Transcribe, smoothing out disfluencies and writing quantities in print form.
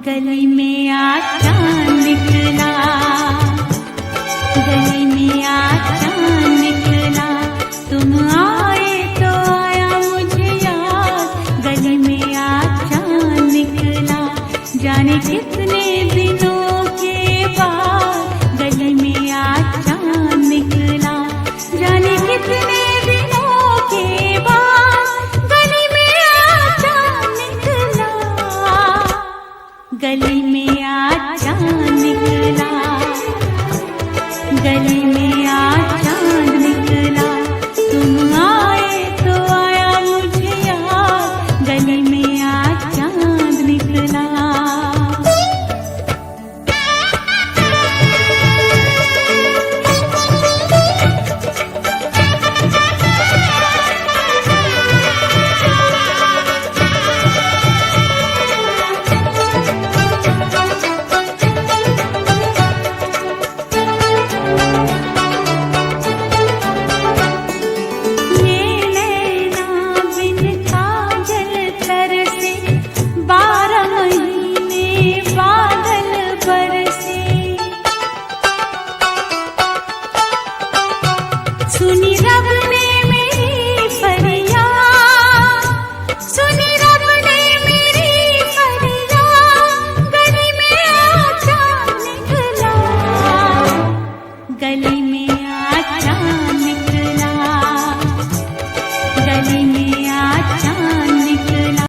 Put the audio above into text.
गली में आज चांद निकला, गली में आज चांद निकला, तुम आए तो आया मुझे याद। गली में आज चांद निकला, जाने कितने दिनों के बाद। गली में आज चांद निकला, जाने कितने दिनों के बाद। गली में आज चांद निकला, गली में आज चांद निकला, गली में आज चांद निकला, तुम आए तो आया मुझे याद। गली में आज चांद निकला। सुनी रब ने मेरी फरियाद, सुनी रब ने मेरी फरियाद। गली में आज चांद निकला, गली में आज चांद निकला, गली में